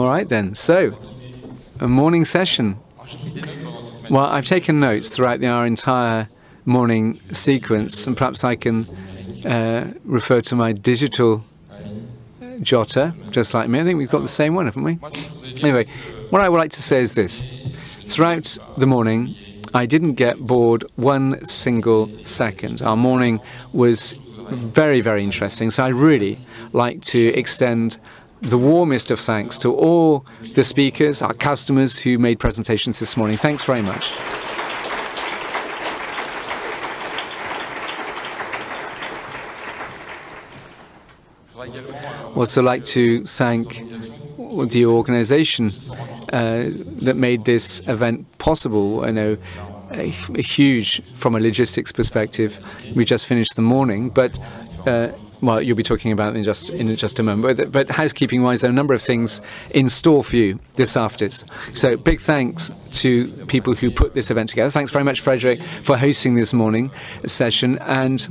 right then, so a morning session. Well, I've taken notes throughout our entire morning sequence, and perhaps I can refer to my digital jotter, just like me. I think we've got the same one, haven't we? Anyway, what I would like to say is this. Throughout the morning, I didn't get bored one single second. Our morning was very, very interesting. So I'd really like to extend the warmest of thanks to all the speakers, our customers who made presentations this morning. Thanks very much. I'd also like to thank the organization that made this event possible. I know a huge, from a logistics perspective, we just finished the morning, but well, you'll be talking about it in just a moment. But housekeeping-wise, there are a number of things in store for you this afternoon. So big thanks to people who put this event together. Thanks very much, Frederick, for hosting this morning session, and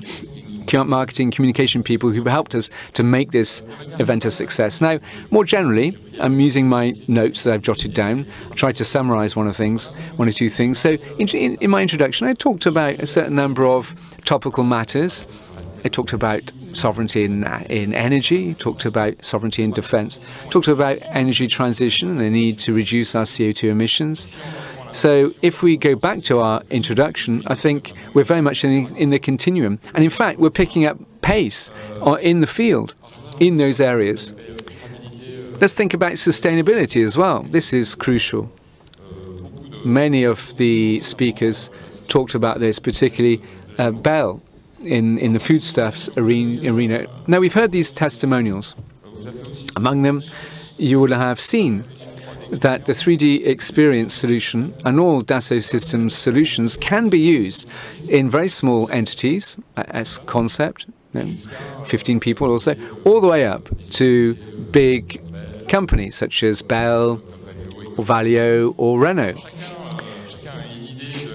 marketing communication people who've helped us to make this event a success. Now, more generally, I'm using my notes that I've jotted down. I tried to summarize one or two things. So in my introduction, I talked about a certain number of topical matters. I talked about sovereignty in energy, talked about sovereignty in defense, talked about energy transition and the need to reduce our CO2 emissions. So if we go back to our introduction, I think we're very much in the continuum. And in fact, we're picking up pace in the field, in those areas. Let's think about sustainability as well. This is crucial. Many of the speakers talked about this, particularly Bell in the foodstuffs arena. Now, we've heard these testimonials. Among them, you will have seen that the 3D experience solution and all Dassault Systèmes solutions can be used in very small entities as concept, 15 people or so, all the way up to big companies such as Bell or Valeo or Renault.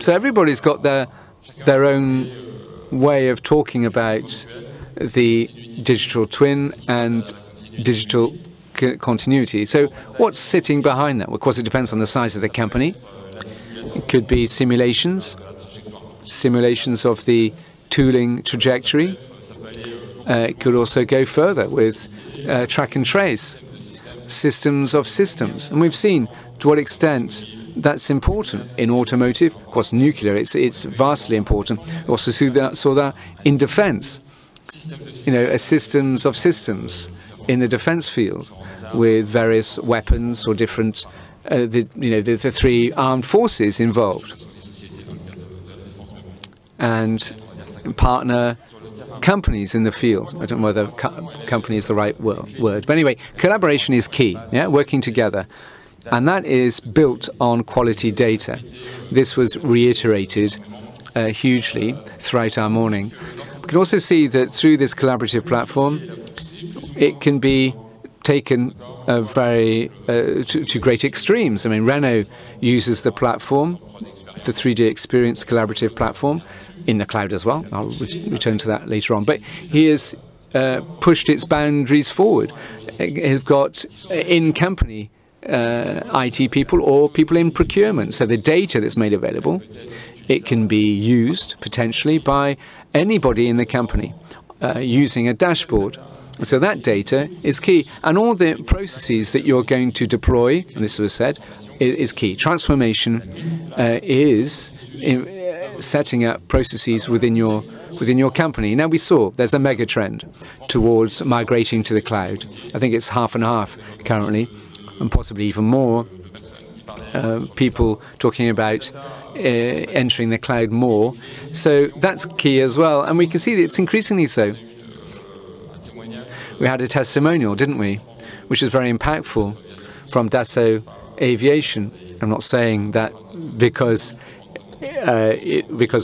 So everybody's got their own way of talking about the digital twin and digital continuity. So what's sitting behind that? Well, of course, it depends on the size of the company. It could be simulations of the tooling trajectory. It could also go further with track and trace, systems of systems. And we've seen to what extent that's important in automotive. Of course, nuclear, it's vastly important. We also saw that in defense, a systems of systems in the defense field, with various weapons or different, the three armed forces involved, and partner companies in the field. I don't know whether company is the right word, but anyway, collaboration is key. Yeah, working together, and that is built on quality data. This was reiterated hugely throughout our morning. We can also see that through this collaborative platform, it can be taken to great extremes. I mean, Renault uses the platform, the 3D Experience collaborative platform, in the cloud as well. I'll return to that later on. But he has pushed its boundaries forward. He's got in-company IT people or people in procurement. So the data that's made available, it can be used potentially by anybody in the company using a dashboard. So that data is key. And all the processes that you're going to deploy, and this was said, is key. Transformation is setting up processes within your company. Now, we saw there's a mega trend towards migrating to the cloud. I think it's half and half currently, and possibly even more. People talking about entering the cloud more. So that's key as well. And we can see that it's increasingly so. We had a testimonial, didn't we, which is very impactful from Dassault Aviation. I'm not saying that because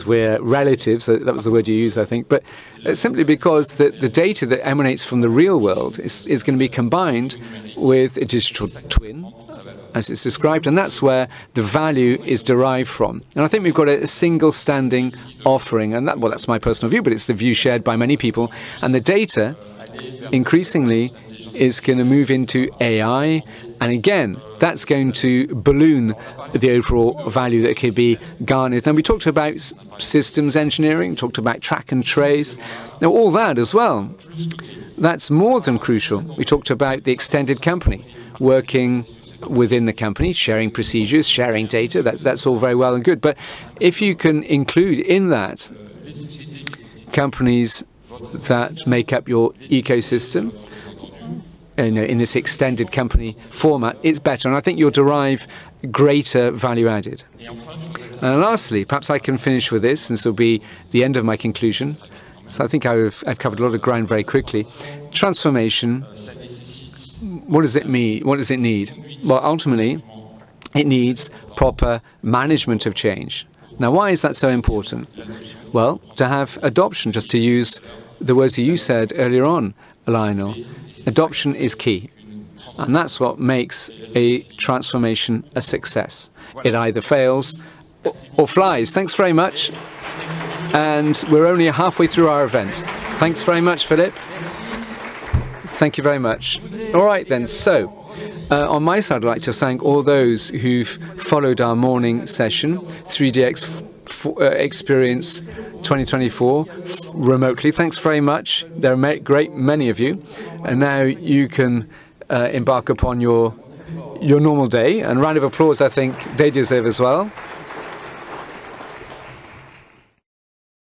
we're relatives, that was the word you used, I think, but simply because the data that emanates from the real world is going to be combined with a digital twin, as it's described, and that's where the value is derived from. And I think we've got a single standing offering, and that's my personal view, but it's the view shared by many people, and the data increasingly is going to move into AI And again, that's going to balloon the overall value that could be garnered. Now, we talked about systems engineering, talked about track and trace. Now, all that as well, that's more than crucial. We talked about the extended company, working within the company, sharing procedures, sharing data. That's all very well and good. But if you can include in that companies that make up your ecosystem, in this extended company format, it's better. And I think you'll derive greater value added. And lastly, perhaps I can finish with this, and this will be the end of my conclusion. So I think I've covered a lot of ground very quickly. Transformation, what does it mean? What does it need? Well, ultimately, it needs proper management of change. Now, why is that so important? Well, to have adoption, just to use the words that you said earlier on, Lionel, adoption is key. And that's what makes a transformation a success. It either fails or flies. Thanks very much. And we're only halfway through our event. Thanks very much, Philip. Thank you very much. All right, then. So, on my side, I'd like to thank all those who've followed our morning session, 3DX Experience 2024, remotely. Thanks very much. There are great many of you. And now you can embark upon your normal day. And a round of applause, I think they deserve as well.